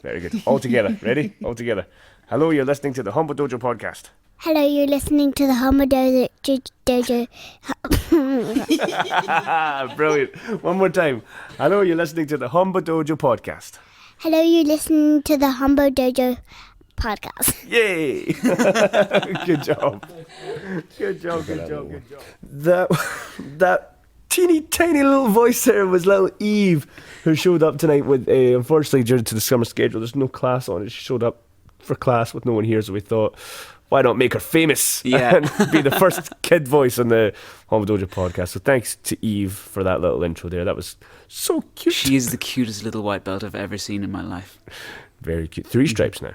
Very good. All together. Ready? All together. Hello, you're listening to the Hombu Dojo podcast. Hello, you're listening to the Hombu Dojo. Brilliant. One more time. Hello, you're listening to the Hombu Dojo podcast. Hello, you're listening to the Hombu Dojo podcast. Yay! Good job. Good job. That teeny tiny little voice there was little Eve, who showed up tonight with, unfortunately, due to the summer schedule, there's no class on it. She showed up for class with no one here, so we thought, why not make her famous and be the first kid voice on the Hombu Dojo podcast. So thanks to Eve for that little intro there. That was so cute. She is the cutest little white belt I've ever seen in my life. Very cute. 3 stripes now.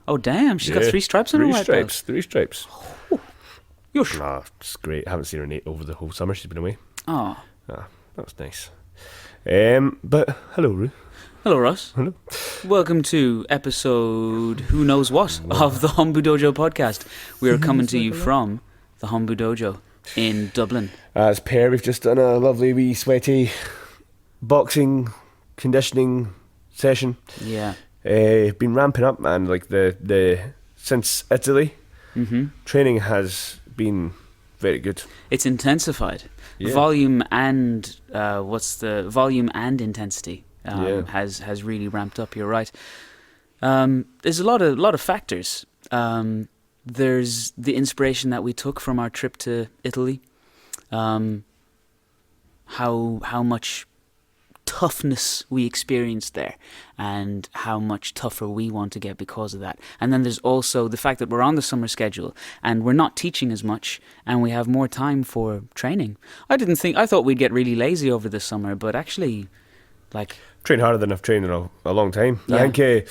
Oh, damn. She's got 3 stripes on her white belt. 3 stripes. Yosh. Ah, it's great. I haven't seen her over the whole summer. She's been away. Oh. Ah, that was nice. But hello, Roo. Hello, Ross. Hello. Welcome to episode who knows what of the Hombu Dojo podcast. We are coming to you from the Hombu Dojo in Dublin. As Per, we've just done a lovely wee sweaty boxing conditioning session. Yeah. Been ramping up, man. Like the since Italy, training has been very good. It's intensified. Yeah. Volume and volume and intensity has really ramped up. You're right. There's a lot of factors. There's the inspiration that we took from our trip to Italy. How much toughness we experienced there and how much tougher we want to get because of that. And then there's also the fact that we're on the summer schedule and we're not teaching as much and we have more time for training. I thought we'd get really lazy over the summer, but actually, train harder than I've trained in a long time. Yeah. I think it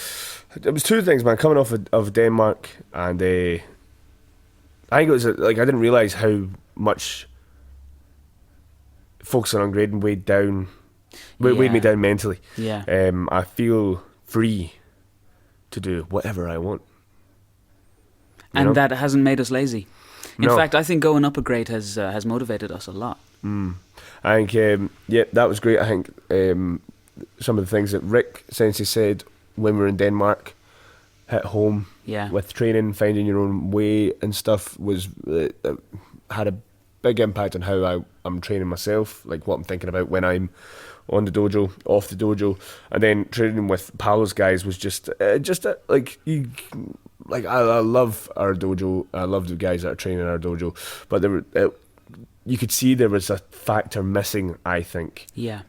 was 2 things, man. Coming off of Denmark, and I think it was I didn't realise how much focusing on grading weighed me down mentally. Yeah. I feel free to do whatever I want. And that hasn't made us lazy. In No. fact, I think going up a grade has motivated us a lot. I think, that was great. I think some of the things that Rick Sensei said when we were in Denmark hit home. Yeah. With training, finding your own way and stuff was had a big impact on how I'm training myself, like what I'm thinking about when I'm on the dojo, off the dojo, and then training with Paolo's guys was I love our dojo. I love the guys that are training our dojo, but you could see there was a factor missing, I think. Yeah.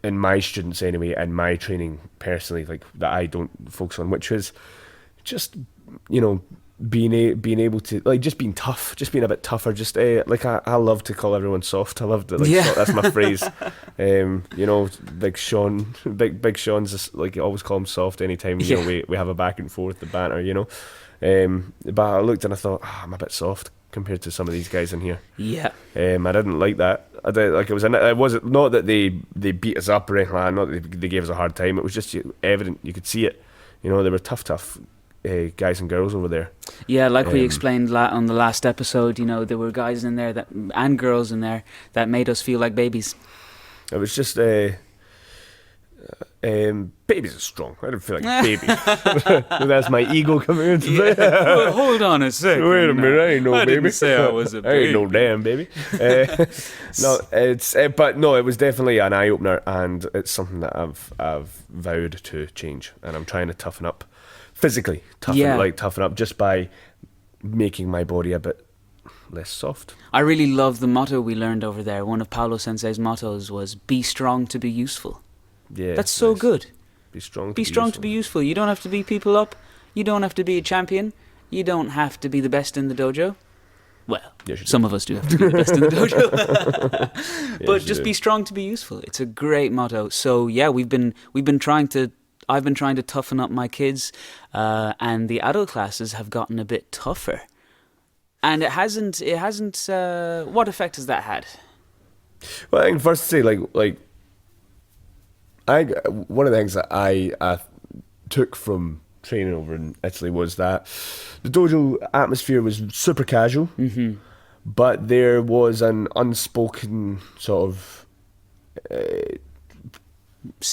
In my students anyway, and my training personally, like that I don't focus on, which was just, being able to, like, just being tough, just being a bit tougher, just I love to call everyone soft. I love to, that's my phrase. Big Sean, big Sean's just, like, I always call him soft anytime we have a back and forth, the banter, but I looked and I thought, I'm a bit soft compared to some of these guys in here. Yeah. I didn't like that. It wasn't not that they beat us up or anything like that, not that they gave us a hard time. It was just evident, you could see it. They were tough guys and girls over there. Yeah, like we explained on the last episode, there were guys in there and girls in there that made us feel like babies. It was just babies are strong. I don't feel like babies. That's my ego coming into play. Well, hold on a second. Wait a minute, I ain't no baby. Didn't say I was a baby. I ain't no damn baby. It was definitely an eye opener, and it's something that I've vowed to change, and I'm trying to toughen up physically, toughen up just by making my body a bit less soft. I really love the motto we learned over there. One of Paolo Sensei's mottos was, "Be strong to be useful." Yeah, that's so nice. Good. Be strong. To be useful. You don't have to beat people up. You don't have to be a champion. You don't have to be the best in the dojo. Well, some of us do have to be the best in the dojo. But just be strong to be useful. It's a great motto. So yeah, I've been trying to toughen up my kids, and the adult classes have gotten a bit tougher. And it hasn't. What effect has that had? Well, I think first to say, one of the things that I took from training over in Italy was that the dojo atmosphere was super casual, but there was an unspoken sort of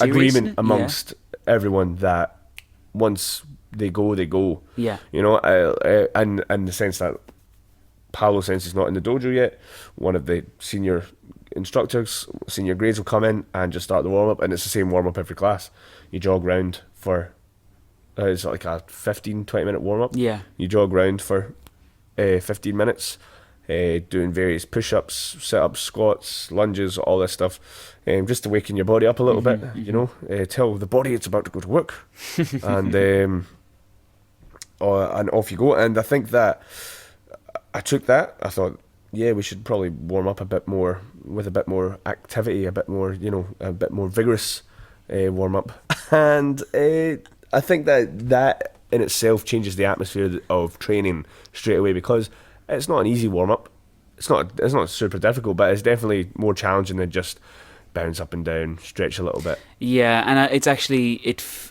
agreement amongst everyone that once they go, they go. Yeah. You know, and in the sense that Paolo, since he's not in the dojo yet, one of the senior instructors, senior grades will come in and just start the warm up, and it's the same warm up every class. You jog round for it's like a 15-20 minute warm up. Yeah. You jog round for 15 minutes, doing various push-ups, sit-ups, squats, lunges, all this stuff, just to waken your body up a little bit. You know, tell the body it's about to go to work, and off you go. And I think that I took that. I thought, yeah, we should probably warm up a bit more with a bit more activity, a bit more, you know, a bit more vigorous warm up. And I think that in itself changes the atmosphere of training straight away, because it's not an easy warm up. It's not super difficult, but it's definitely more challenging than just bounce up and down, stretch a little bit. Yeah, and it's actually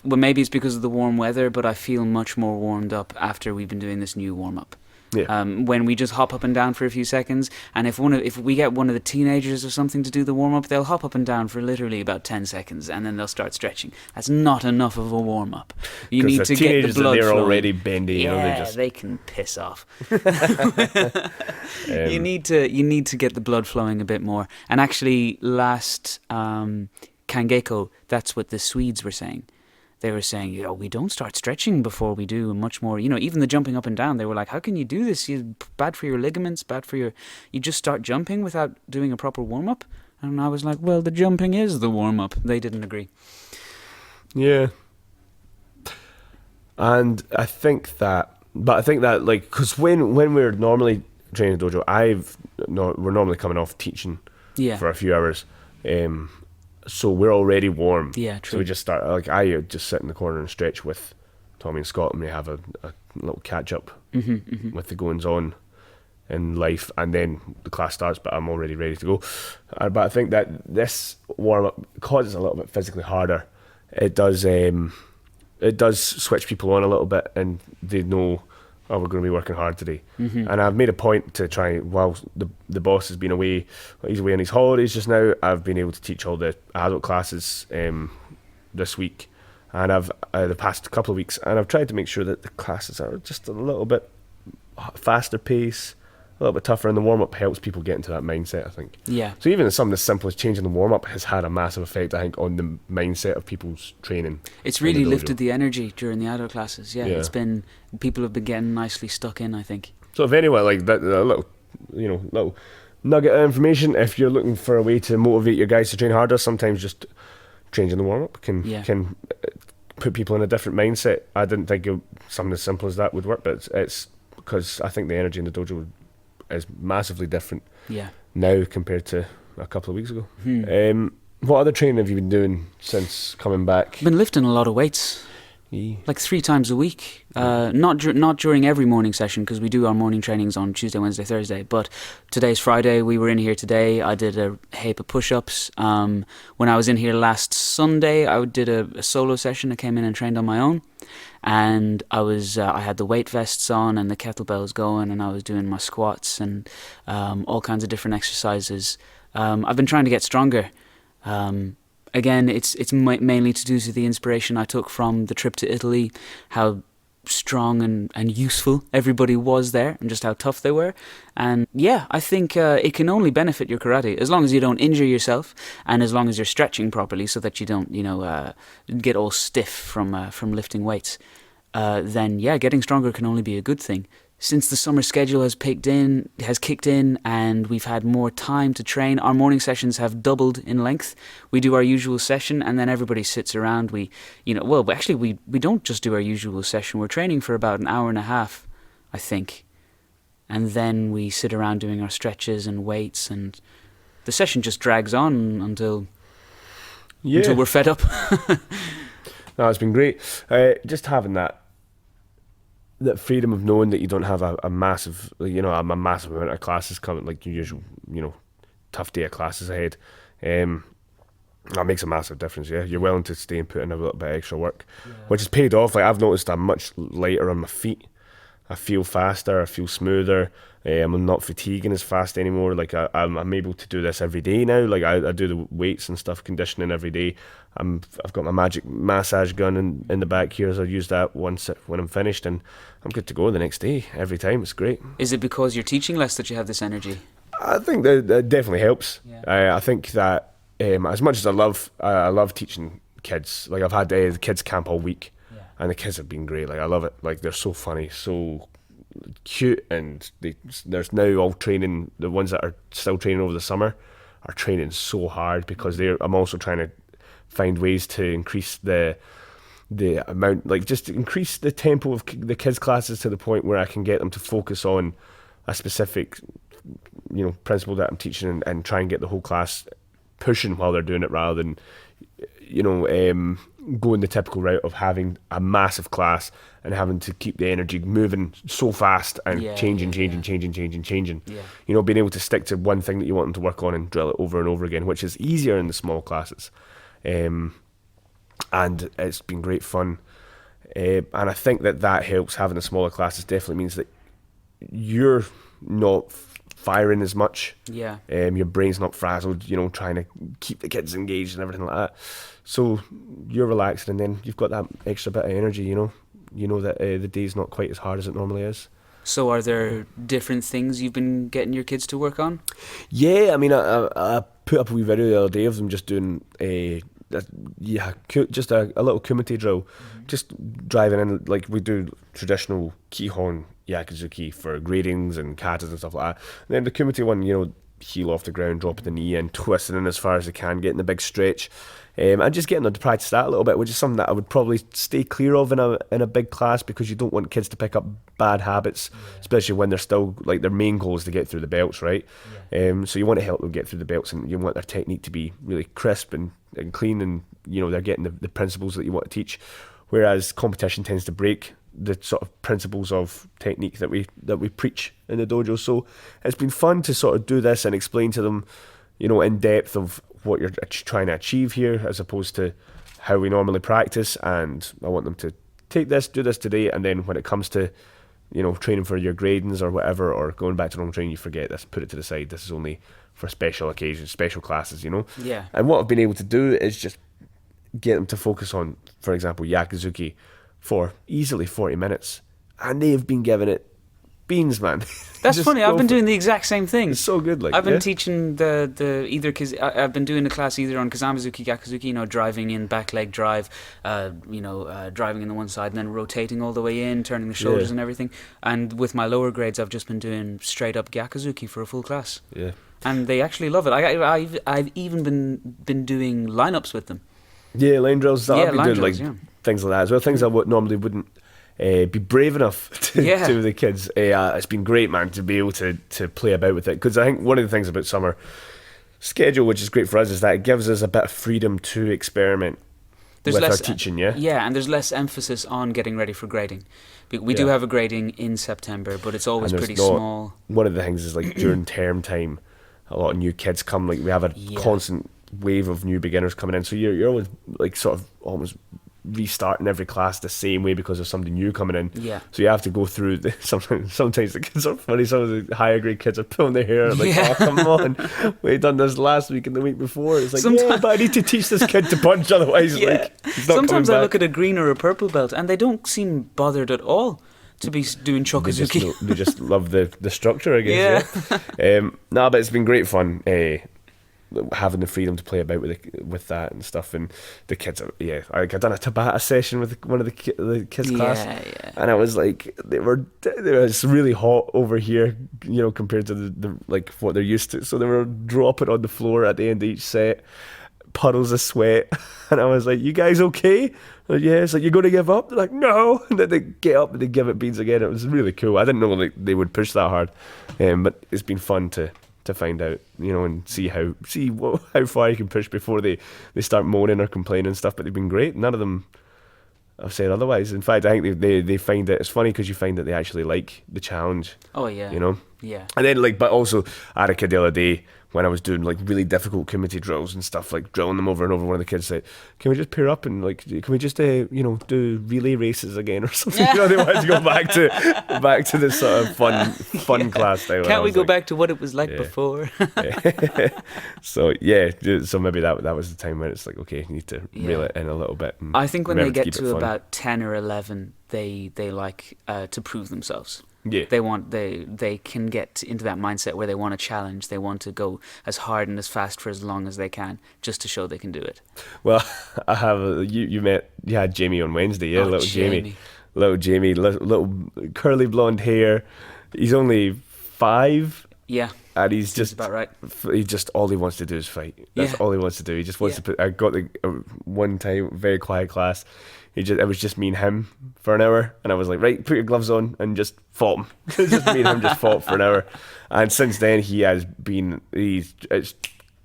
well, maybe it's because of the warm weather, but I feel much more warmed up after we've been doing this new warm up. Yeah. When we just hop up and down for a few seconds, and if we get one of the teenagers or something to do the warm up, they'll hop up and down for literally about 10 seconds, and then they'll start stretching. That's not enough of a warm up. You need to get the blood they're flowing. already bendy. Yeah, you know, they can piss off. You need to get the blood flowing a bit more. And actually, last Kangeko, that's what the Swedes were saying. They were saying, you know, we don't start stretching before we do much more. You know, even the jumping up and down, they were like, how can you do this? You're bad for your ligaments, bad for your... You just start jumping without doing a proper warm-up? And I was like, well, the jumping is the warm-up. They didn't agree. Yeah. And I think that, like, because when we're normally training dojo, we're normally coming off teaching for a few hours. So we're already warm. Yeah, true. So we just start, like, I just sit in the corner and stretch with Tommy and Scott, and we have a little catch up with the goings on in life, and then the class starts, but I'm already ready to go. But I think that this warm up, because it's a little bit physically harder, it does switch people on a little bit, and they know, oh, we're going to be working hard today. And I've made a point to try, while the boss has been away, he's away on his holidays just now, I've been able to teach all the adult classes this week, and I've the past couple of weeks, and I've tried to make sure that the classes are just a little bit faster pace, a little bit tougher, and the warm-up helps people get into that mindset, I think. Yeah. So even something as simple as changing the warm-up has had a massive effect, I think, on the mindset of people's training. It's really lifted the energy during the adult classes, yeah. It's been, people have been getting nicely stuck in, I think. So if anyone, like that, a little nugget of information, if you're looking for a way to motivate your guys to train harder, sometimes just changing the warm-up can put people in a different mindset. I didn't think something as simple as that would work, but it's because I think the energy in the dojo is massively different now compared to a couple of weeks ago. What other training have you been doing since coming back? I've been lifting a lot of weights, like 3 times a week. Not during every morning session, because we do our morning trainings on Tuesday, Wednesday, Thursday. But today's Friday. We were in here today. I did a heap of push-ups. When I was in here last Sunday, I did a solo session. I came in and trained on my own. And I had the weight vests on and the kettlebells going, and I was doing my squats and all kinds of different exercises. I've been trying to get stronger. Again, it's mainly to do with the inspiration I took from the trip to Italy, how strong and useful everybody was there, and just how tough they were. And yeah, I think it can only benefit your karate as long as you don't injure yourself, and as long as you're stretching properly, so that you don't get all stiff from lifting weights. Then yeah, getting stronger can only be a good thing. Since the summer schedule has kicked in, and we've had more time to train, our morning sessions have doubled in length. We do our usual session, and then everybody sits around. We don't just do our usual session. We're training for about an hour and a half, I think, and then we sit around doing our stretches and weights, and the session just drags on until we're fed up. No, it's been great. Just having that freedom of knowing that you don't have a massive amount of classes coming, like your usual, tough day of classes ahead. That makes a massive difference. Yeah, you're willing to stay and put in a little bit of extra work, which is paid off. Like, I've noticed I'm much lighter on my feet. I feel faster, I feel smoother. I'm not fatiguing as fast anymore. Like I'm able to do this every day now. Like I do the weights and stuff, conditioning every day. I've got my magic massage gun in the back here, so I use that once when I'm finished, and I'm good to go the next day every time. It's great. Is it because you're teaching less that you have this energy? I think that definitely helps. Yeah. I think that as much as I love teaching kids. Like I've had the kids camp all week, and the kids have been great. Like I love it. Like they're so funny, so cute, and there's now all training. The ones that are still training over the summer are training so hard because I'm also trying to find ways to increase the amount, like just increase the tempo of the kids' classes to the point where I can get them to focus on a specific, principle that I'm teaching, and try and get the whole class pushing while they're doing it, rather than going the typical route of having a massive class and having to keep the energy moving so fast and changing. Yeah. Being able to stick to one thing that you want them to work on and drill it over and over again, which is easier in the small classes. And it's been great fun. And I think that helps. Having the smaller classes definitely means that you're not firing as much. Yeah. Your brain's not frazzled, trying to keep the kids engaged and everything like that. So you're relaxed, and then you've got that extra bit of energy, that the day's not quite as hard as it normally is. So are there different things you've been getting your kids to work on? Yeah, I mean, I put up a wee video the other day of them just doing just a little kumite drill, just driving in, like we do traditional kihon yakuzuki for gradings and katas and stuff like that. And then the kumite one, heel off the ground, dropping the knee in, twisting in as far as they can, getting the big stretch. And just getting them to practice that a little bit, which is something that I would probably stay clear of in a big class, because you don't want kids to pick up bad habits, especially when they're still, like, their main goal is to get through the belts, right? So you want to help them get through the belts, and you want their technique to be really crisp and clean, and they're getting the principles that you want to teach. Whereas competition tends to break the sort of principles of technique that we preach in the dojo. So it's been fun to sort of do this and explain to them, in depth of what you're trying to achieve here, as opposed to how we normally practice. And I want them to take this, do this today, and then when it comes to, training for your gradings or whatever, or going back to normal training, you forget this, put it to the side. This is only for special occasions, special classes, Yeah. And what I've been able to do is just get them to focus on, for example, Yakuzuki for easily 40 minutes. And they've been giving it beans, man. That's funny. I've been doing the exact same thing. It's so good. Like I've been teaching I've been doing the class either on Kazamazuki, Yakuzuki, driving in, back leg drive, driving in the one side and then rotating all the way in, turning the shoulders and everything. And with my lower grades, I've just been doing straight up Yakuzuki for a full class. Yeah. And they actually love it. I've even been doing lineups with them. Yeah, line drills. I've been doing drills, things like that as well. Things I normally wouldn't be brave enough to do with the kids. It's been great, man, to be able to play about with it, because I think one of the things about summer schedule, which is great for us, is that it gives us a bit of freedom to experiment with our teaching. Yeah, and there's less emphasis on getting ready for grading. We do have a grading in September, but it's always pretty small. One of the things is, like, during term time, a lot of new kids come. Like, we have a constant wave of new beginners coming in, so you're always, like, sort of almost restarting every class the same way because of somebody new coming in. Yeah. So you have to go through sometimes the kids are funny. Some of the higher grade kids are pulling their hair, like, oh, come on, we done this last week and the week before. It's like, but I need to teach this kid to punch, otherwise, like, he's not sometimes coming I back. look at a green or a purple belt and they don't seem bothered at all to be doing Chokazuki. They just love the structure, I guess. Yeah. But it's been great fun. Having the freedom to play about with that and stuff, and the kids are I done a Tabata session with one of the kids class, and I was like, it's really hot over here, compared to the like what they're used to, so they were dropping on the floor at the end of each set, puddles of sweat, and I was like, you guys okay? Like, yeah. It's like, you're going to give up? They're like, no. And then they get up and they give it beans again. It was really cool. I didn't know, like, they would push that hard, but it's been fun to find out, and see how far you can push before they start moaning or complaining and stuff. But they've been great. None of them have said otherwise. In fact, I think they find it. It's funny because you find that they actually like the challenge. Oh yeah. Yeah. And then, like, but also I had a kid the other day when I was doing like really difficult kumite drills and stuff, like drilling them over and over, one of the kids said, "Can we just pair up and like, can we just do relay races again or something?" They wanted to go back to this sort of fun class style. Can't we go back to what it was like before? So maybe that was the time when it's like, okay, you need to reel it in a little bit. I think when they get to about 10 or 11, they like to prove themselves. Yeah, they can get into that mindset where they want a challenge. They want to go as hard and as fast for as long as they can, just to show they can do it. Well, I have you had Jamie on Wednesday, yeah, little Jamie, little curly blonde hair. He's only 5. Yeah. And he's Seems just about right. He just all he wants to do is fight. That's all he wants to do. He just wants to put. I got the one time very quiet class. It was just me and him for an hour, and I was like, right, put your gloves on and just fought him. Just me and him just fought for an hour, and since then it's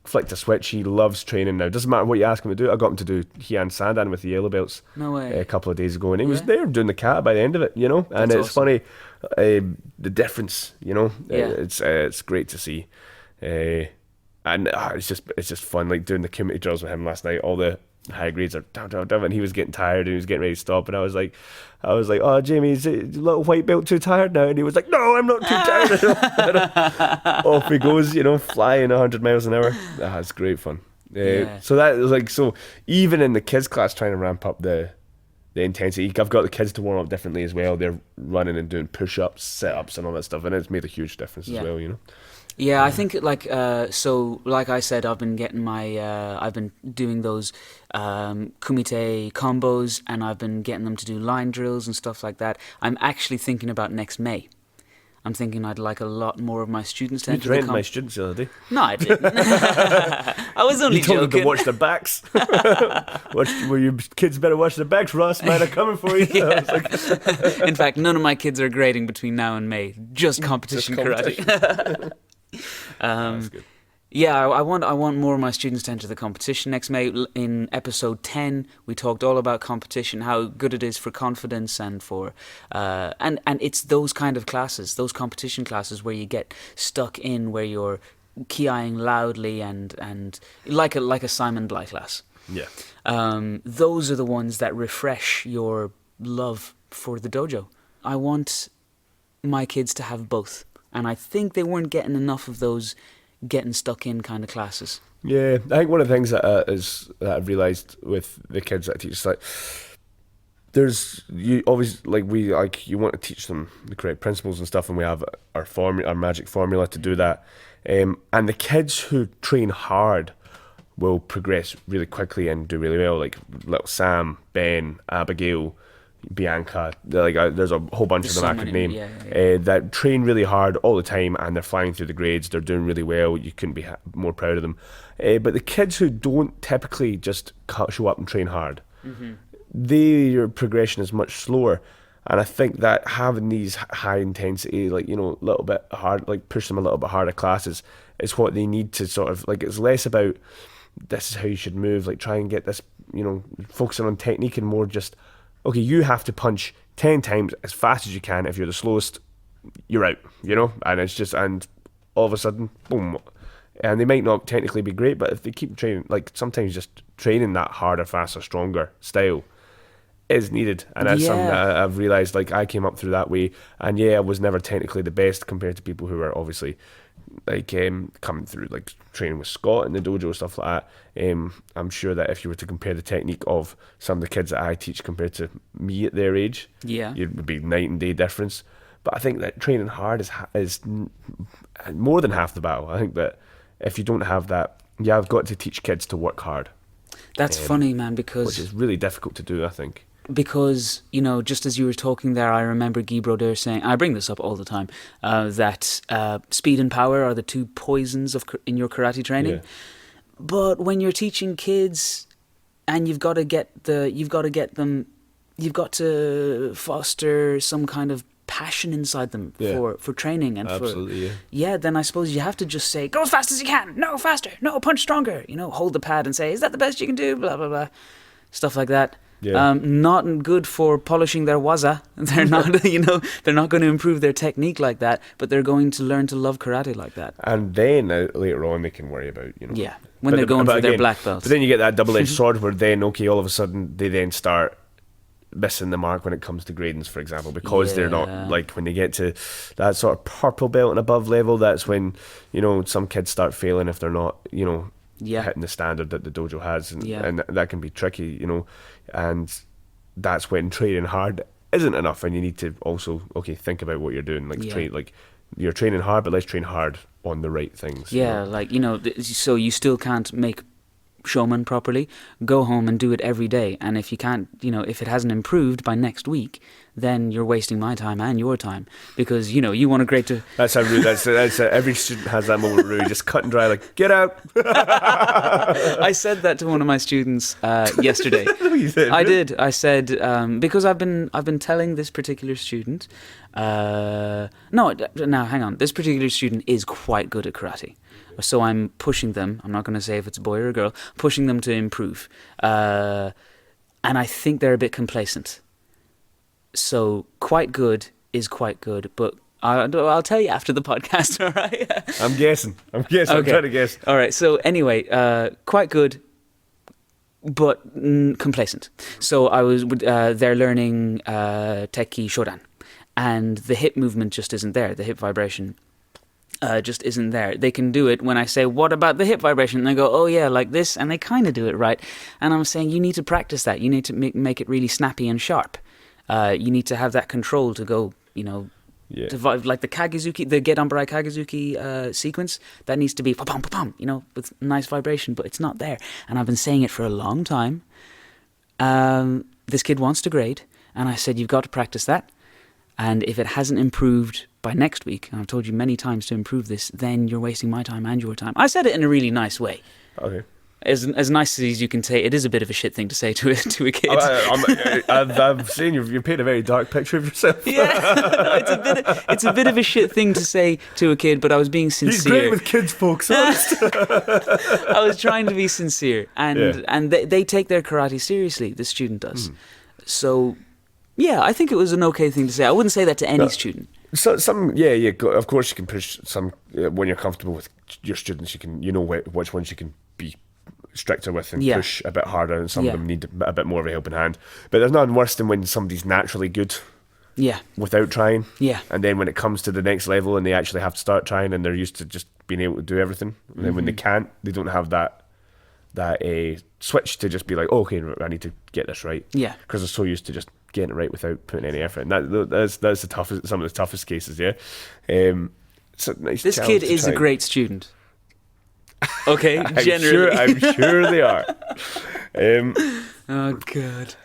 flicked a switch. He loves training now. Doesn't matter what you ask him to do. I got him to do Heian Sandan with the yellow belts. No way. A couple of days ago, and he was there doing the kata by the end of it. And That's it's awesome. funny the difference. It's great to see, and it's just fun. Like doing the kumite drills with him last night. All the high grades are down, and he was getting tired and he was getting ready to stop, and I was like, "Oh, Jamie, is the little white belt too tired now?" And he was like, "No, I'm not too tired." Off he goes, flying 100 miles an hour. It's great fun. So that was like, so even in the kids class, trying to ramp up the intensity. I've got the kids to warm up differently as well. They're running and doing push-ups, sit-ups, and all that stuff, and it's made a huge difference as well. Yeah, I think like I said, I've been getting I've been doing those kumite combos, and I've been getting them to do line drills and stuff like that. I'm actually thinking about next May. I'm thinking I'd like a lot more of my students to enter the trained my students the other day. No, I didn't. I was only joking. You told them to watch their backs. Well, your kids better watch their backs, Ross. Man, I'm coming for you. I was like... In fact, none of my kids are grading between now and May. Just competition karate. That's good. Yeah, I want more of my students to enter the competition next May. In episode 10, we talked all about competition, how good it is for confidence and for and it's those kind of classes, those competition classes where you get stuck in, where you're ki-eyeing loudly and like a Simon Bly class. Yeah. Those are the ones that refresh your love for the dojo. I want my kids to have both, and I think they weren't getting enough of those getting stuck in kind of classes. Yeah, I think one of the things that I've realised with the kids that I teach is like, you want to teach them the correct principles and stuff, and we have our magic formula to do that. And the kids who train hard will progress really quickly and do really well. Like little Sam, Ben, Abigail, Bianca, there's a whole bunch of them I could name that train really hard all the time, and they're flying through the grades. They're doing really well. You couldn't be more proud of them. But the kids who don't typically just show up and train hard, their progression is much slower. And I think that having these high intensity, little bit hard, push them a little bit harder classes is what they need to sort of it's less about this is how you should move. Try and get this, focusing on technique, and more just, okay, you have to punch 10 times as fast as you can. If you're the slowest, you're out, and it's just, and all of a sudden, boom. And they might not technically be great, but if they keep training, sometimes just training that harder, faster, stronger style is needed. And that's something that I've realised, I came up through that way, and I was never technically the best compared to people who are obviously coming through training with Scott and the dojo, stuff like that. I'm sure that if you were to compare the technique of some of the kids that I teach compared to me at their age, it would be night and day difference. But I think that training hard is more than half the battle. I think that if you don't have that, I've got to teach kids to work hard. That's funny, man, because which is really difficult to do, I think. Because, just as you were talking there, I remember Guy Brodeur saying, I bring this up all the time, that speed and power are the two poisons in your karate training. Yeah. But when you're teaching kids, and you've got to foster some kind of passion inside them for training and then I suppose you have to just say, go as fast as you can, no, faster, no, punch stronger, hold the pad and say, is that the best you can do, blah blah blah, stuff like that. Yeah. Not good for polishing their waza. They're not, they're not going to improve their technique like that, but they're going to learn to love karate like that. And then later on they can worry about, Yeah, when they're going for their black belts. But then you get that double-edged sword where then, okay, all of a sudden they then start missing the mark when it comes to gradings, for example, because they're not, like, when they get to that sort of purple belt and above level, that's when, some kids start failing if they're not, hitting the standard that the dojo has, and that can be tricky, and that's when training hard isn't enough, and you need to also think about what you're doing, train, you're training hard, but let's train hard on the right things. So you still can't make showman properly. Go home and do it every day, and if you can't, if it hasn't improved by next week, then you're wasting my time and your time, because you want a great to. That's how Rue. That's every student has that moment. Rue just cut and dry, like, get out. I said that to one of my students yesterday. You did, I did. I said because I've been telling this particular student. No, now hang on. This particular student is quite good at karate. So I'm pushing them, I'm not going to say if it's a boy or a girl, pushing them to improve. And I think they're a bit complacent. So quite good is quite good, but I'll tell you after the podcast, all right? I'm guessing. Okay. I'm trying to guess. All right, so anyway, quite good, but complacent. So they're learning Tekki Shodan, and the hip movement just isn't there, the hip vibration. Just isn't there. They can do it when I say, what about the hip vibration? And they go, oh yeah, like this, and they kind of do it right. And I'm saying, you need to practice that. You need to make it really snappy and sharp. You need to have that control to go, like the Kagezuki, the Get Umbarai Kagezuki sequence, that needs to be pa-pum, pa-pum, with nice vibration, but it's not there. And I've been saying it for a long time. This kid wants to grade, and I said, you've got to practice that. And if it hasn't improved by next week, and I've told you many times to improve this, then you're wasting my time and your time. I said it in a really nice way. Okay. As nice as you can say, it is a bit of a shit thing to say to a kid. I'm saying you're painting a very dark picture of yourself. Yeah, it's a bit of a shit thing to say to a kid, but I was being sincere. He's great with kids, folks. I was trying to be sincere, and they take their karate seriously. The student does. So, yeah, I think it was an okay thing to say. I wouldn't say that to any student. So of course you can push some when you're comfortable with your students. You can, which ones you can be stricter with and push a bit harder, and some of them need a bit more of a helping hand. But there's nothing worse than when somebody's naturally good, without trying, and then when it comes to the next level and they actually have to start trying, and they're used to just being able to do everything, and then when they can't, they don't have that switch to just be like, oh, okay, I need to get this right, because they're so used to just getting it right without putting any effort. And that's the toughest, some of the toughest cases. It's a nice. This kid is a great student. Okay, generally. I'm sure they are. Oh god.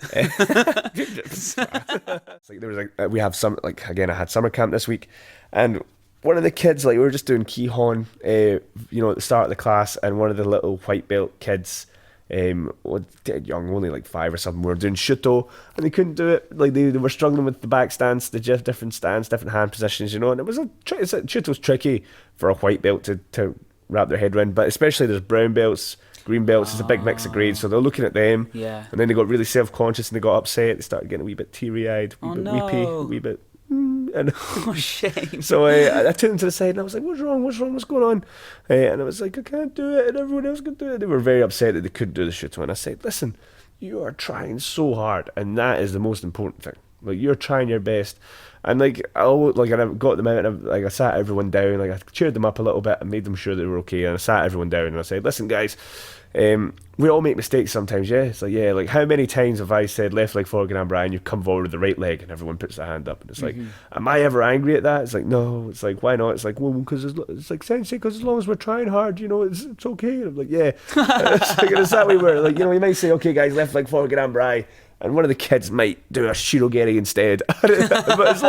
It's like there was we have some, again, I had summer camp this week, and one of the kids, we were just doing Kihon, at the start of the class, and one of the little white belt kids, dead young, only 5 or something, we were doing Shuto, and they couldn't do it. They were struggling with the back stance, the different stance, different hand positions, and it was Shuto's tricky for a white belt to wrap their head around, but especially there's brown belts, green belts, it's a big mix of grades, so they're looking at them, and then they got really self-conscious and they got upset, they started getting a wee bit teary-eyed, weepy, a wee bit oh, shame. So I took them to the side and I was like, what's wrong, what's going on? And I was like, I can't do it, and everyone else can do it. They were very upset that they couldn't do the Shuto, and I said, listen, you are trying so hard, and that is the most important thing. You're trying your best. And I got them out, and I sat everyone down, I cheered them up a little bit and made them sure they were okay, and I sat everyone down and I said, listen guys, we all make mistakes sometimes, It's how many times have I said left leg forward and Brian, you come forward with the right leg, and everyone puts their hand up, and it's am I ever angry at that? It's no. It's why not? It's well, because it's sensei, because as long as we're trying hard, it's okay. And I'm yeah. It's that way where you might say, okay guys, left leg forward and Brian, and one of the kids might do a shirogeri instead. But as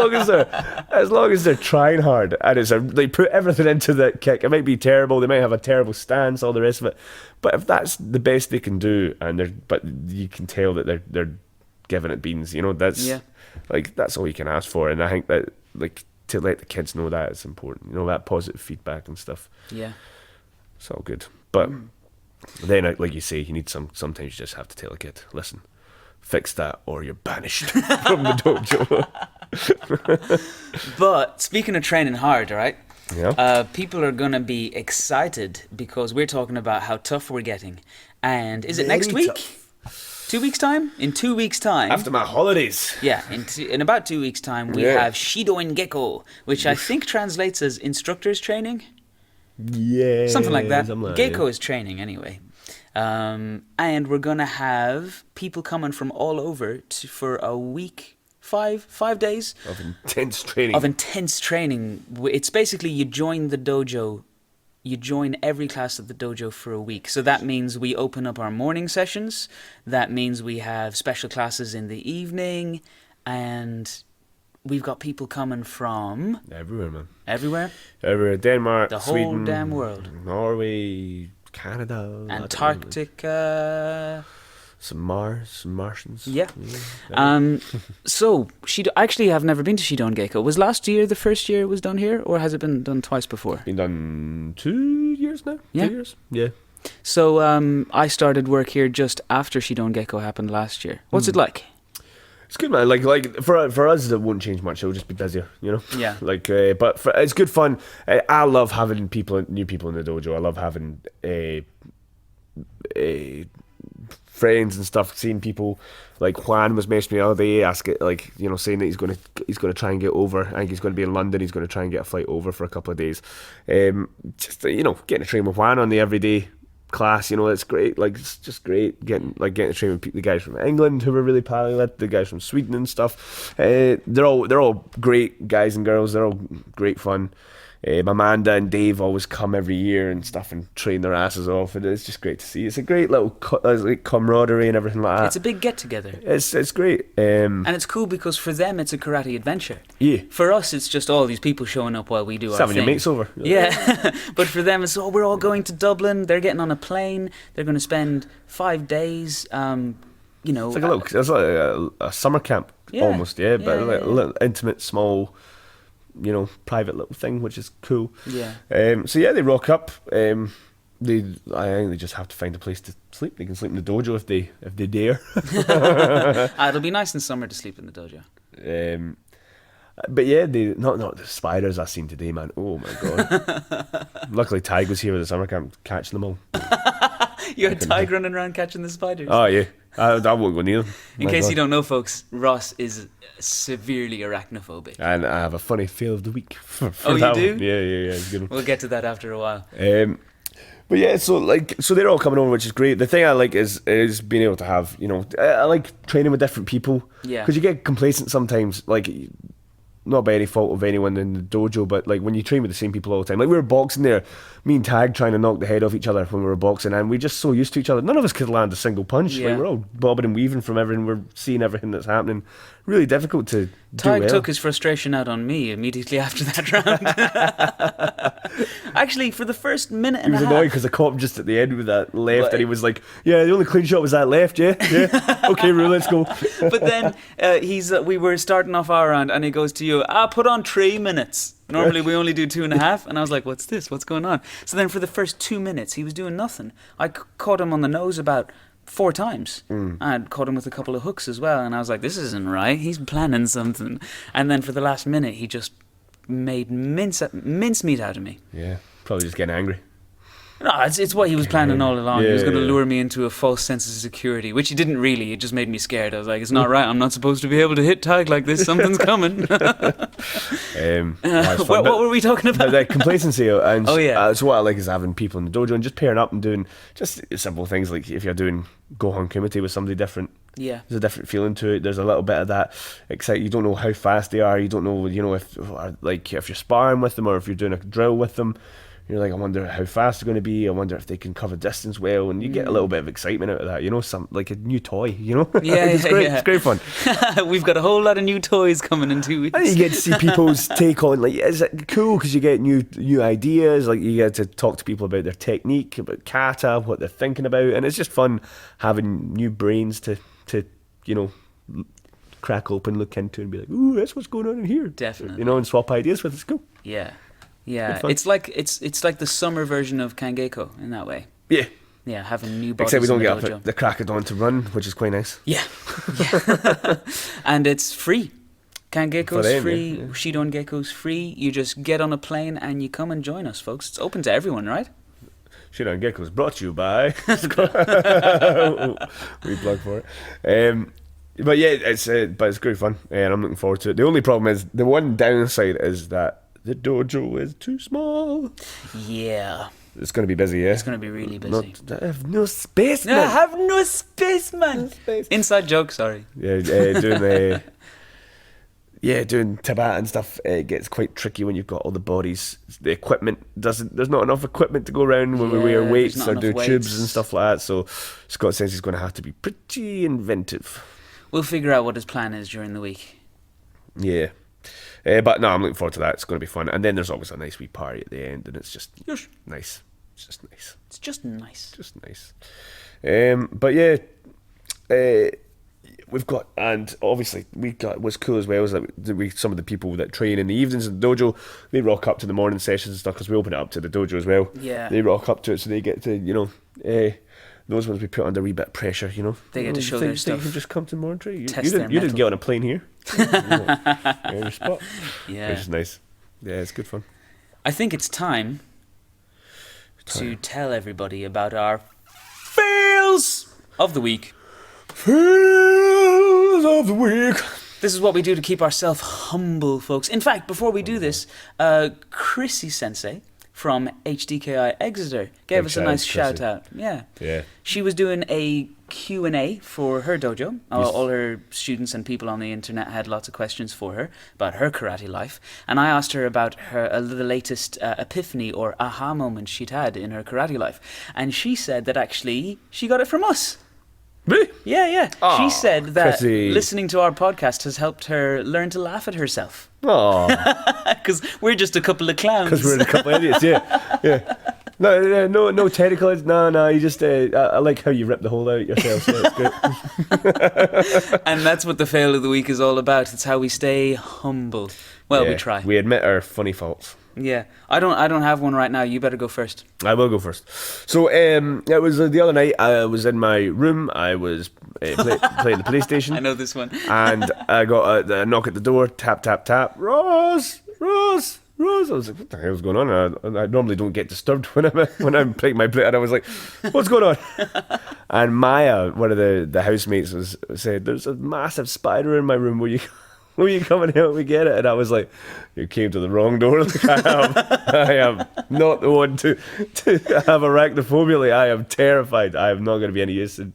long as they're trying hard, and they put everything into that kick, it might be terrible, they might have a terrible stance, all the rest of it, but if that's the best they can do, but you can tell that they're giving it beans, that's that's all you can ask for. And I think that to let the kids know that is important, that positive feedback and stuff. It's all good. But then, like you say, you need sometimes you just have to tell a kid, listen, fix that or you're banished from the dojo. But speaking of training hard, right? Yeah. People are going to be excited because we're talking about how tough we're getting. And is it Very next week? tough. 2 weeks' time? In 2 weeks' time. After my holidays. Yeah, in about 2 weeks' time, we have Shidoin Gecko, which I think translates as instructor's training. Yeah. Something like that. Something like Gecko that. is training anyway. And we're going to have people coming from all over for a week, 5 days. Of intense training. It's basically you join the dojo. You join every class at the dojo for a week. So that means we open up our morning sessions. That means we have special classes in the evening. And we've got people coming from... Everywhere, man. Everywhere? Everywhere. Denmark, The whole Sweden, damn world. Norway, Canada. Antarctica. Some Martians. Yeah. So, actually, I've never been to Shidon Gecko. Was last year the first year it was done here, or has it been done twice before? Been done 2 years now? Yeah. 2 years? Yeah. So, I started work here just after Shidon Gecko happened last year. What's it like? It's good, man. Like for us, it won't change much. It'll just be busier, you know. Yeah. But it's good fun. I love having new people in the dojo. I love having friends and stuff. Seeing people like Juan was mentioning me the other day, saying that he's going to try and get over. I think he's going to be in London. He's going to try and get a flight over for a couple of days. Just getting to train with Juan on the everyday class, it's great. Like, it's just great getting to train with the guys from England who we're really pally with, the guys from Sweden and stuff. They're all great guys and girls. They're all great fun. Amanda and Dave always come every year and stuff and train their asses off, and it's just great to see. It's a great little camaraderie and everything like that. It's a big get together. It's great. And it's cool because for them it's a karate adventure. Yeah. For us it's just all these people showing up while we do our having thing. your mates over. Yeah. But for them it's, we're all going to Dublin. They're getting on a plane. They're going to spend 5 days. It's like it's like a summer camp almost. Yeah, but Yeah, like a little intimate, small, private little thing, which is cool. Yeah. So yeah, they rock up. I think they just have to find a place to sleep. They can sleep in the dojo if they dare. It'll be nice in summer to sleep in the dojo. But yeah, they not the spiders I seen today, man. Oh my god! Luckily, Tig was here with the summer camp catching them all. You had Tig running around catching the spiders. Oh yeah, I won't go near them. In case you don't know, folks, Ross is severely arachnophobic. And I have a funny fail of the week for you that do? one. Yeah, it's a good one. We'll get to that after a while. But yeah, so they're all coming over, which is great. The thing I like is being able to have, I like training with different people. Yeah. Because you get complacent sometimes, not by any fault of anyone in the dojo, but when you train with the same people all the time. We were boxing there, me and Tag trying to knock the head off each other when we were boxing, and we're just so used to each other. None of us could land a single punch. Yeah. We're all bobbing and weaving from everything. We're seeing everything that's happening. Really difficult to do Tig well. took his frustration out on me immediately after that round. Actually, for the first minute and a He was half. annoyed because the cop just at the end with that left, and he was like, "Yeah, the only clean shot was that left. Yeah, okay, Rue, let's go." But then we were starting off our round, and he goes to you, put on 3 minutes. Normally we only do 2.5, and I was like, what's this? What's going on? So then for the first 2 minutes, he was doing nothing. I caught him on the nose about 4 times. I had caught him with a couple of hooks as well, and I was like, this isn't right. He's planning something. And then for the last minute, he just made mincemeat out of me. Yeah, probably just getting angry. No, it's what he was planning all along. He was going to Yeah. lure me into a false sense of security, which he didn't really. It just made me scared. I was like, it's not right. I'm not supposed to be able to hit Tig like this. Something's coming. What were we talking about? The complacency, and Oh, yeah. so what I like is having people in the dojo and just pairing up and doing just simple things, like if you're doing Gohan Kumite with somebody different. Yeah. There's a different feeling to it. There's a little bit of that excitement. You don't know how fast they are. You don't know, if you're sparring with them or if you're doing a drill with them. You're like, I wonder how fast they're going to be. I wonder if they can cover distance well, and you get a little bit of excitement out of that. Some like a new toy. Yeah, it's great. yeah. It's great fun. We've got a whole lot of new toys coming in 2 weeks. And you get to see people's take on, is it cool? Because you get new ideas. You get to talk to people about their technique, about kata, what they're thinking about, and it's just fun having new brains to crack open, look into, and be like, ooh, that's what's going on in here. Definitely. And swap ideas with. It's cool. Yeah. Yeah. Good fun. It's like the summer version of Kangeko in that way. Yeah. Yeah, having new bodies. Except we don't in get the up dojo. at the crack of dawn to run, which is quite nice. Yeah. Yeah. And it's free. For Kangeko's them, free, yeah. Shidon Gecko's free. You just get on a plane and you come and join us, folks. It's open to everyone, right? Shit on Gecko's brought to you by. We plug for it. But yeah, it's great fun, and I'm looking forward to it. The only problem is, the one downside is that the dojo is too small. Yeah. It's going to be busy, yeah? It's going to be really busy. I have no space, man. I have no space, man. Inside joke, sorry. Yeah, doing Tabata and stuff, it gets quite tricky when you've got all the bodies. The equipment there's not enough equipment to go around when we wear there's weights not or enough do weights. tubes and stuff like that. So Scott says he's going to have to be pretty inventive. We'll figure out what his plan is during the week. Yeah. But no, I'm looking forward to that. It's going to be fun. And then there's always a nice wee party at the end, and it's just Yes. nice. It's just nice. It's just nice. Just nice. But yeah, we've got, and obviously what's cool as well is that some of the people that train in the evenings in the dojo, they rock up to the morning sessions and stuff, because we open it up to the dojo as well. Yeah. They rock up to it, so they get to, those ones we put under a wee bit of pressure, They get to show think, their stuff. You can just come to the morning train. Test You their didn't mettle. get on a plane here. You're your spot. Yeah. Which is nice. Yeah, it's good fun. I think it's time to tell everybody about our fails of the week. Fails of the week. This is what we do to keep ourselves humble, folks. In fact, before we do this, Chrissy Sensei from HDKI Exeter gave us a nice Chrissy. shout out. Yeah. Yeah. She was doing a Q&A for her dojo. All her students and people on the internet had lots of questions for her about her karate life. And I asked her about the latest epiphany or aha moment she'd had in her karate life. And she said that actually she got it from us. Really? Yeah. Aw, She said that Chrissy. listening to our podcast has helped her learn to laugh at herself. Oh, Because we're just a couple of clowns. because we're a couple of idiots. Yeah. No technical. No. You just. I like how you rip the hole out yourself. So it's good. And that's what the fail of the week is all about. It's how we stay humble. Well, we Yeah, try. We admit our funny faults. Yeah. I don't have one right now. You better go first. I will go first. So it was the other night. I was in my room. I was playing the PlayStation. I know this one. And I got a knock at the door. Tap, tap, tap. Rose. I was like, what the hell's going on? I normally don't get disturbed when I'm playing my play. And I was like, what's going on? And Maya, one of the housemates, said, there's a massive spider in my room. Will you come and help me get it? And I was like, you came to the wrong door. Like, I am not the one to have arachnophobia. Like, I am terrified. I am not going to be any use. And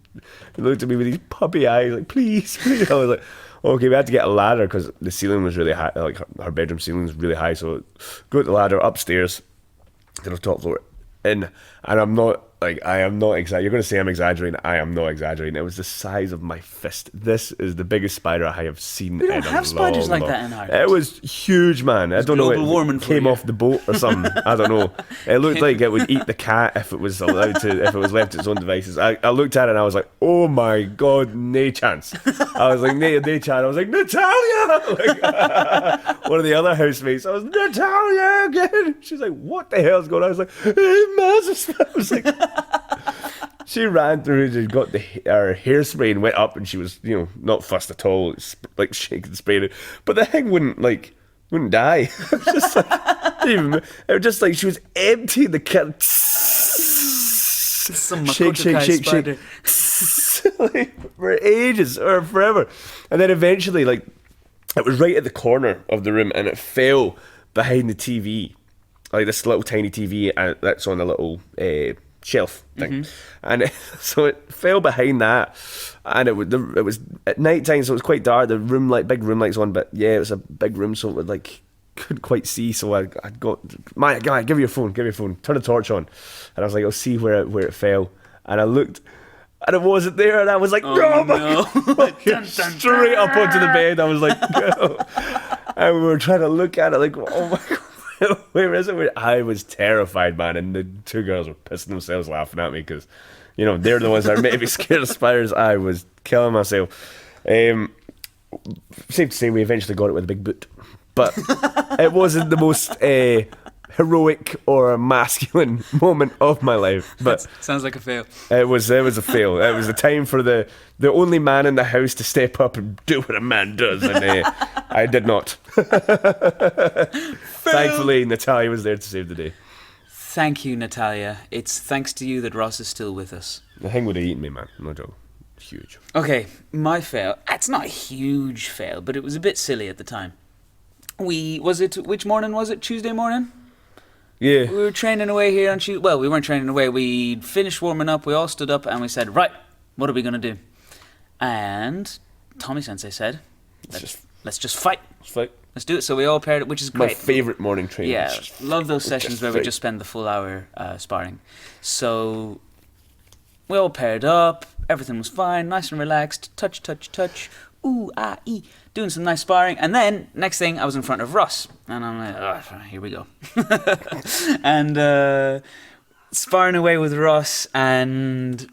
he looked at me with these puppy eyes, like, please. I was like, okay, we had to get a ladder because the ceiling was really high. Like, her bedroom ceiling was really high. So go to the ladder upstairs to the top floor. And I'm not, like, I am not exaggerating. You're going to say I'm exaggerating. I am not exaggerating. It was the size of my fist. This is the biggest spider I have seen. We don't in a have spiders long, like long- that in Ireland. It was huge, man. I don't know. global warming It for came you. off the boat or something. I don't know. It looked like it would eat the cat if it was allowed to. If it was left to its own devices. I looked at it and I was like, oh my god, no chance. I was like, no chance. I was like, Natalia. Like, one of the other housemates. I was Natalia again. She's like, what the hell's going on? I was like, massive spider. I was like. She ran through and got her hairspray and went up, and she was, not fussed at all, like shaking and spraying it. But the thing wouldn't die. It was just like, it was just like she was emptying the kit. Some Shake, Makoto-kai spider. like, for ages or forever. And then eventually, like, it was right at the corner of the room, and it fell behind the TV, like this little tiny TV that's on a little shelf thing, and so it fell behind that, and it was at night time, so it was quite dark. The big room lights on, but yeah, it was a big room, so it would couldn't quite see. So I got my guy, give me your phone, turn the torch on, and I was like, I'll see where it fell, and I looked. And it wasn't there, and I was like, "Oh my god!" Dun, dun, Straight up onto the bed. I was like, "No!" And we were trying to look at it, like, "Oh my god, where is it?" I was terrified, man. And the two girls were pissing themselves laughing at me because, they're the ones that are maybe scared of spiders. I was killing myself. Safe to say, we eventually got it with a big boot, but it wasn't the most heroic or masculine moment of my life. But sounds like a fail. it was a fail. It was a time for the only man in the house to step up and do what a man does, and I did not. Thankfully, Natalia was there to save the day. Thank you, Natalia. It's thanks to you that Ross is still with us. The thing would have eaten me, man. No joke. Huge. Okay, my fail. It's not a huge fail, but it was a bit silly at the time. Which morning was it? Tuesday morning? Yeah. We were training away here on Tuesday. Well, we weren't training away. We finished warming up. We all stood up and we said, right, what are we going to do? And Tommy Sensei said, let's just fight. Let's fight. Let's do it. So we all paired it, which is great. My favourite morning training. Yeah, love those sessions where we just spend the full hour sparring. So we all paired up. Everything was fine, nice and relaxed. Touch, touch, touch. Ooh, ah, ee. Doing some nice sparring. And then, next thing, I was in front of Russ. And I'm like, oh, here we go. And sparring away with Russ. And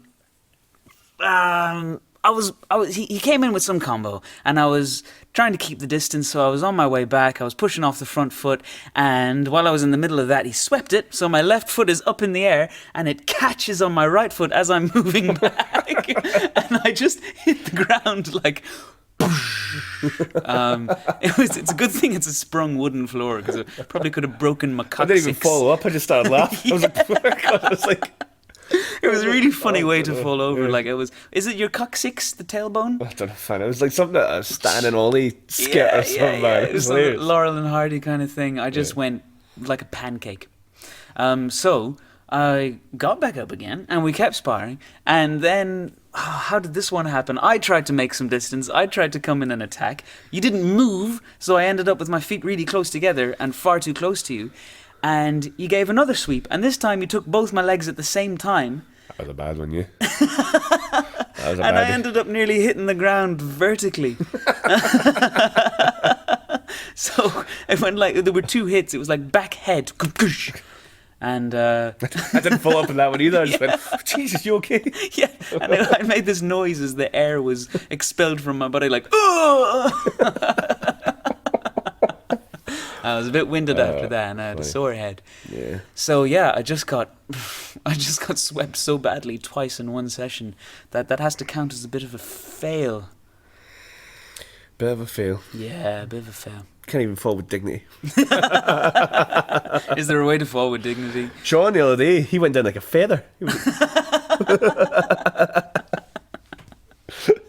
he came in with some combo. And I was trying to keep the distance. So I was on my way back. I was pushing off the front foot. And while I was in the middle of that, he swept it. So my left foot is up in the air. And it catches on my right foot as I'm moving back. And I just hit the ground like... it's a good thing it's a sprung wooden floor, because it probably could have broken my coccyx. I didn't even follow up. I just started laughing. I was like, it was a really funny way to fall over. Like it was. Is it your coccyx, the tailbone? I don't know. Fine. It was like something that a Stan and Ollie skit or something. Yeah. It was a Laurel and Hardy kind of thing. I just went like a pancake. So I got back up again, and we kept sparring. And then, how did this one happen? I tried to make some distance. I tried to come in and attack. You didn't move, so I ended up with my feet really close together and far too close to you. And you gave another sweep, and this time you took both my legs at the same time. That was a bad one, yeah. That was a bad And I ended up nearly hitting the ground vertically. So it went like, there were two hits. It was like back head. And I didn't follow up on that one either. I just went, oh, Jesus, you okay? Yeah, and I made this noise as the air was expelled from my body, like, oh! I was a bit winded after that, and I had a sore head. Yeah. So yeah, I just got swept so badly twice in one session that has to count as a bit of a fail. Bit of a fail. Yeah, a bit of a fail. Can't even fall with dignity. Is there a way to fall with dignity? Sean the other day, he went down like a feather.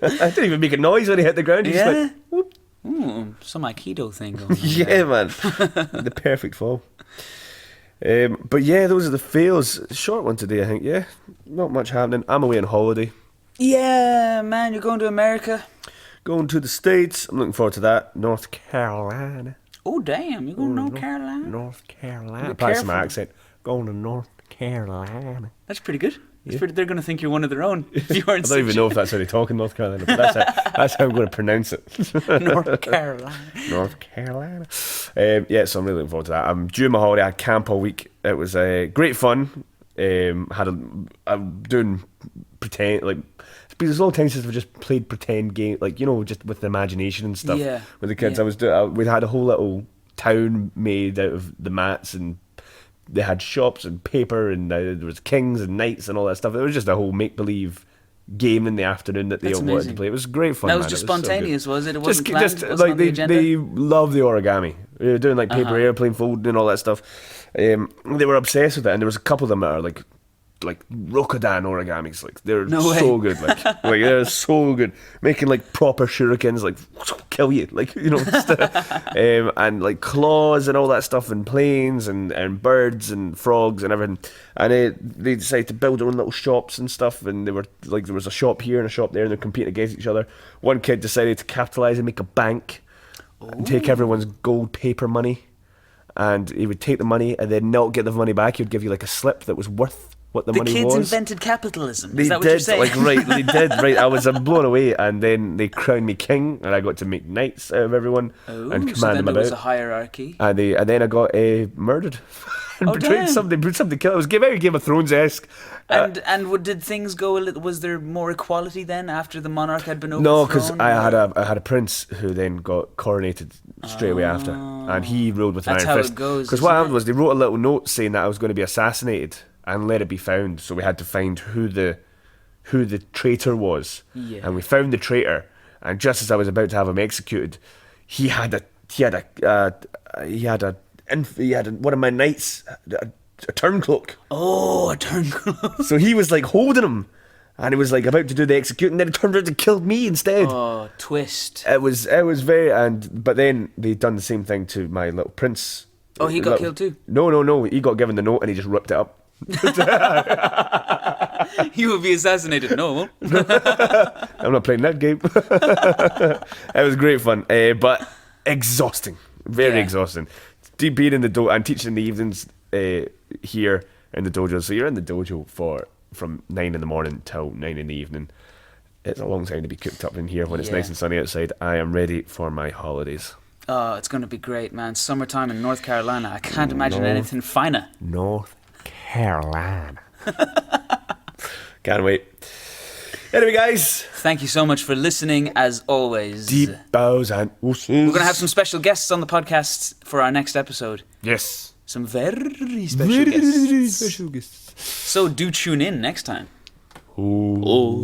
I didn't even make a noise when he hit the ground. He just went, whoop. Ooh, some Aikido thing going on. Yeah, there. man. The perfect fall. But yeah, those are the fails. Short one today, I think. Yeah, not much happening. I'm away on holiday. Yeah, man, you're going to America? Going to the States. I'm looking forward to that. North Carolina. Oh, damn. You're going to North Carolina? North Carolina. Be Some accent. Going to North Carolina. That's pretty good. Yeah. They're going to think you're one of their own if you aren't. I don't even know if that's how they talk in North Carolina, but that's how I'm going to pronounce it. North Carolina. North Carolina. Yeah, so I'm really looking forward to that. I'm due my holiday. I had camp all week. It was great fun. I'm doing pretend, like, there's a long time since we just played pretend game, like, you know, just with the imagination and stuff. Yeah. With the kids, Yeah. we had a whole little town made out of the mats, and they had shops and paper, and there was kings and knights and all that stuff. It was just a whole make-believe game in the afternoon that they That's all wanted amazing. to play. It was great fun. That was man. just It so good. spontaneous, was it? It wasn't planned? Just It wasn't like on the agenda? they love the origami. They were doing like paper airplane folding and all that stuff. They were obsessed with it, and there was a couple of them that are like Rokodan origamis. Like, they're No way. so good. Like they're so good. Making like proper shurikens, like kill you, like, you know, and like claws and all that stuff, and planes and birds and frogs and everything. And they decided to build their own little shops and stuff. And they were like, there was a shop here and a shop there, and they're competing against each other. One kid decided to capitalize and make a bank and take everyone's gold paper money. And he would take the money and then not get the money back. He would give you like a slip that was worth what the money was. The kids invented capitalism. They Is that what did, you're saying? like, right, they did, right. I was blown away, and then they crowned me king, and I got to make knights out of everyone and command so then them there was a about. hierarchy. And then I got murdered. and Oh, betrayed damn. somebody, put somebody killed. It was very Game of Thrones-esque. Did things go a little? Was there more equality then after the monarch had been overthrown? No, because I had a prince who then got coronated straight away after, and he ruled with an That's iron how fist. it goes, Because what isn't happened it? was they wrote a little note saying that I was going to be assassinated and let it be found. So we had to find who the traitor was, Yeah. and we found the traitor. And just as I was about to have him executed, he had one of my knights a turncloak. Oh, a turncloak. So he was like holding him, and he was like about to do the executing. Then it turned around and killed me instead. Oh, twist. It was very but then they done the same thing to my little prince. Oh, he got killed too? No. He got given the note and he just ripped it up. He will be assassinated. No, I won't. I'm not playing that game. It was great fun, but exhausting. Very Yeah. exhausting. Being in the dojo and teaching in the evenings here in the dojo. So you're in the dojo from 9 in the morning till 9 in the evening. It's a long time to be cooped up in here when it's Yeah. nice and sunny outside. I am ready for my holidays. Oh, it's going to be great, man. Summertime in North Carolina. I can't imagine anything finer. North Carolina. Can't wait. Anyway, guys. Thank you so much for listening, as always. Deep bows and woosses. We're going to have some special guests on the podcast for our next episode. Yes. Some very special guests. Special guests. So do tune in next time. Oh.